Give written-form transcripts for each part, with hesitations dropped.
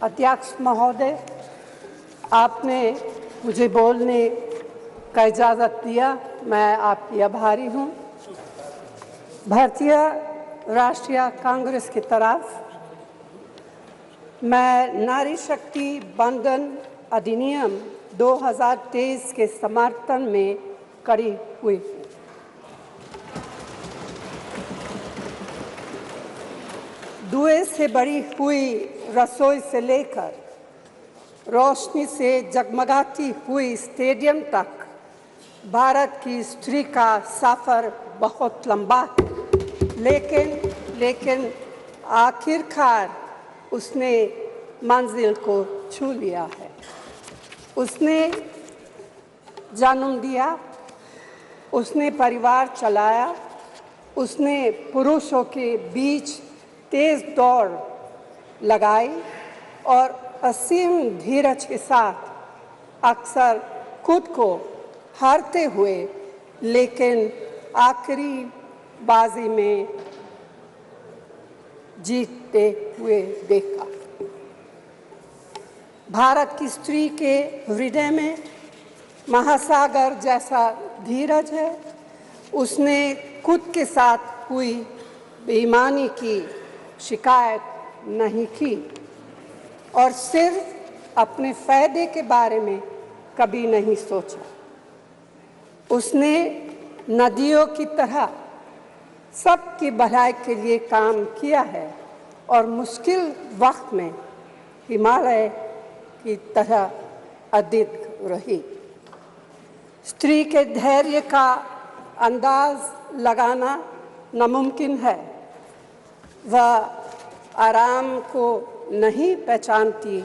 अध्यक्ष महोदय, आपने मुझे बोलने का इजाज़त दिया, मैं आपकी आभारी हूँ। भारतीय राष्ट्रीय कांग्रेस की तरफ मैं नारी शक्ति बंधन अधिनियम 2023 के समर्थन में खड़ी हुई हूँ। धुएं से भरी हुई रसोई से लेकर रोशनी से जगमगाती हुई स्टेडियम तक भारत की स्त्री का सफ़र बहुत लंबा है, लेकिन आखिरकार उसने मंजिल को छू लिया है। उसने जन्म दिया, उसने परिवार चलाया, उसने पुरुषों के बीच तेज दौड़ लगाई और असीम धीरज के साथ अक्सर खुद को हारते हुए लेकिन आखिरी बाजी में जीतते हुए देखा। भारत की स्त्री के हृदय में महासागर जैसा धीरज है। उसने खुद के साथ हुई बेईमानी की शिकायत नहीं की और सिर्फ अपने फायदे के बारे में कभी नहीं सोचा। उसने नदियों की तरह सबकी भलाई के लिए काम किया है और मुश्किल वक्त में हिमालय की तरह अडिग रही। स्त्री के धैर्य का अंदाज लगाना नामुमकिन है। वह आराम को नहीं पहचानती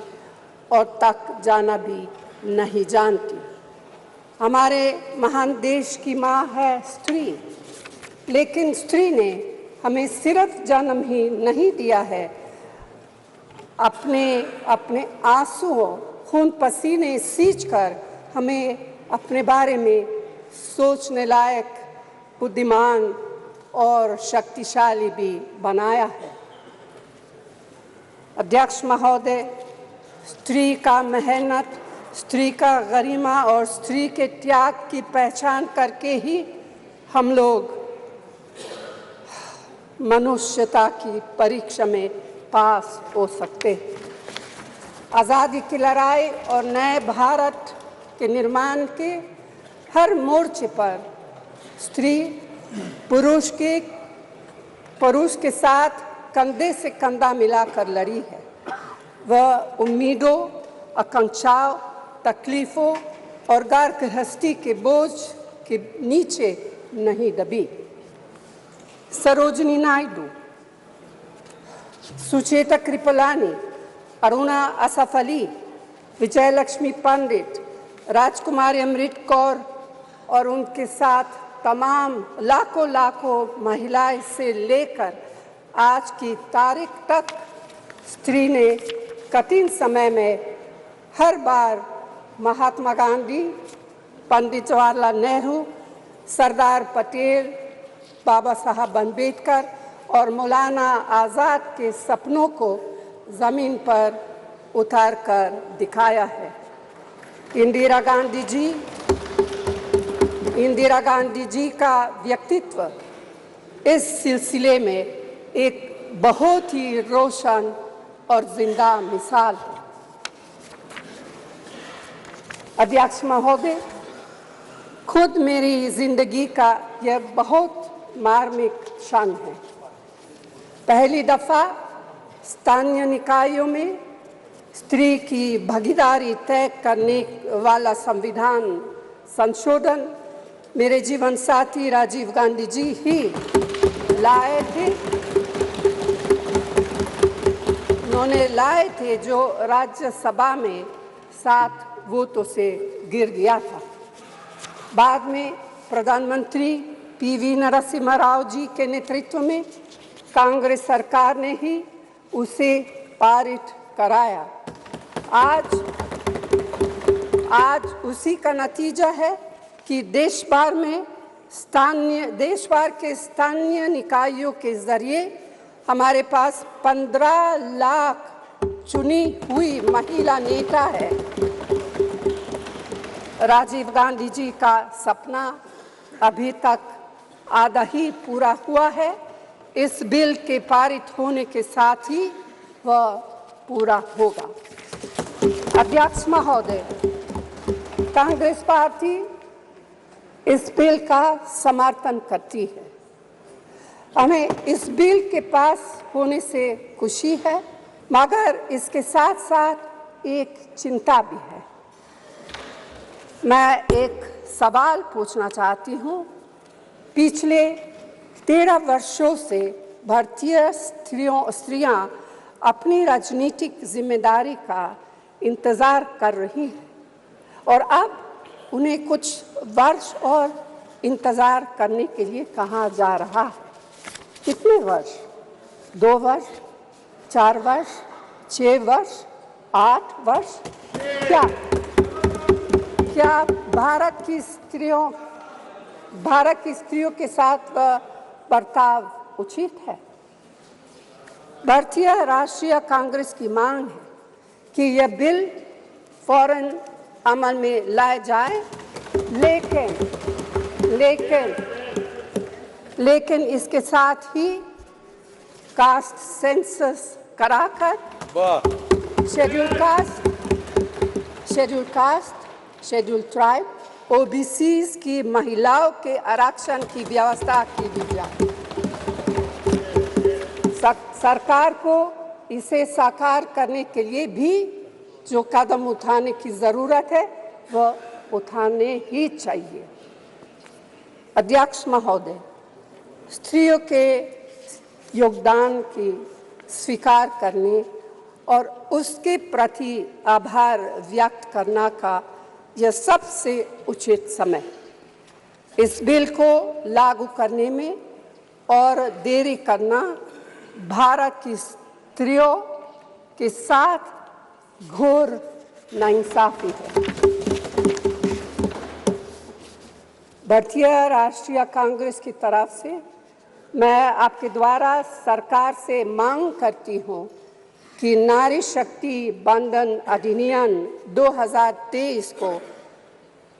और तक जाना भी नहीं जानती। हमारे महान देश की माँ है स्त्री, लेकिन स्त्री ने हमें सिर्फ जन्म ही नहीं दिया है, अपने आंसुओं खून पसीने सींचकर हमें अपने बारे में सोचने लायक, बुद्धिमान और शक्तिशाली भी बनाया है। अध्यक्ष महोदय, स्त्री का मेहनत, स्त्री का गरिमा और स्त्री के त्याग की पहचान करके ही हम लोग मनुष्यता की परीक्षा में पास हो सकते हैं। आज़ादी की लड़ाई और नए भारत के निर्माण के हर मोर्चे पर स्त्री पुरुष के साथ कंधे से कंधा मिलाकर लड़ी है। वह उम्मीदों, आकांक्षाओं, तकलीफ़ों और घर गृहस्थी के बोझ के नीचे नहीं दबी। सरोजिनी नायडू, सुचेता कृपलानी, अरुणा असफ अली, विजयलक्ष्मी पंडित, राजकुमारी अमृत कौर और उनके साथ तमाम लाखों महिलाएं से लेकर आज की तारीख तक स्त्री ने कठिन समय में हर बार महात्मा गांधी, पंडित जवाहरलाल नेहरू, सरदार पटेल, बाबा साहब अम्बेडकर और मौलाना आज़ाद के सपनों को ज़मीन पर उतार कर दिखाया है। इंदिरा गांधी जी का व्यक्तित्व इस सिलसिले में एक बहुत ही रोशन और जिंदा मिसाल है। अध्यक्ष महोदय, खुद मेरी जिंदगी का यह बहुत मार्मिक क्षण है। पहली दफ़ा स्थानीय निकायों में स्त्री की भागीदारी तय करने वाला संविधान संशोधन मेरे जीवन साथी राजीव गांधी जी ही लाए थे। उन्होंने लाए थे, जो राज्यसभा में 7 वोटों से गिर गया था। बाद में प्रधानमंत्री पीवी नरसिम्हा राव जी के नेतृत्व में कांग्रेस सरकार ने ही उसे पारित कराया। आज उसी का नतीजा है कि देश भर के स्थानीय निकायों के जरिए हमारे पास 15 लाख चुनी हुई महिला नेता है। राजीव गांधी जी का सपना अभी तक आधा ही पूरा हुआ है। इस बिल के पारित होने के साथ ही वह पूरा होगा। अध्यक्ष महोदय, कांग्रेस पार्टी इस बिल का समर्थन करती है। हमें इस बिल के पास होने से खुशी है, मगर इसके साथ साथ एक चिंता भी है। मैं एक सवाल पूछना चाहती हूँ। पिछले 13 वर्षों से भारतीय स्त्रियां अपनी राजनीतिक जिम्मेदारी का इंतज़ार कर रही हैं और अब उन्हें कुछ वर्ष और इंतज़ार करने के लिए कहा जा रहा है। कितने वर्ष? 2 वर्ष, 4 वर्ष, 6 वर्ष, 8 वर्ष? क्या भारत की स्त्रियों के साथ बर्ताव उचित है? भारतीय राष्ट्रीय कांग्रेस की मांग है कि यह बिल फौरन अमल में लाया जाए, लेकिन इसके साथ ही कास्ट सेंसस कराकर शेड्यूल ट्राइब, ओबीसीज की महिलाओं के आरक्षण की व्यवस्था की भी जाए। सरकार को इसे साकार करने के लिए भी जो कदम उठाने की ज़रूरत है वह उठाने ही चाहिए। अध्यक्ष महोदय, स्त्रियों के योगदान की स्वीकार करने और उसके प्रति आभार व्यक्त करना का यह सबसे उचित समय। इस बिल को लागू करने में और देरी करना भारत की स्त्रियों के साथ घोर नाइंसाफी है। भारतीय राष्ट्रीय कांग्रेस की तरफ से मैं आपके द्वारा सरकार से मांग करती हूं कि नारी शक्ति बंधन अधिनियम 2023 को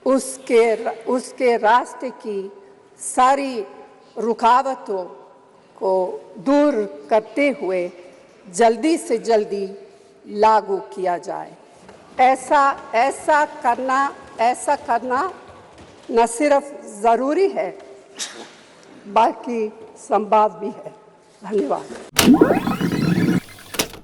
उसके रास्ते की सारी रुकावटों को दूर करते हुए जल्दी से जल्दी लागू किया जाए। ऐसा करना न सिर्फ ज़रूरी है बल्कि संभव भी है। धन्यवाद।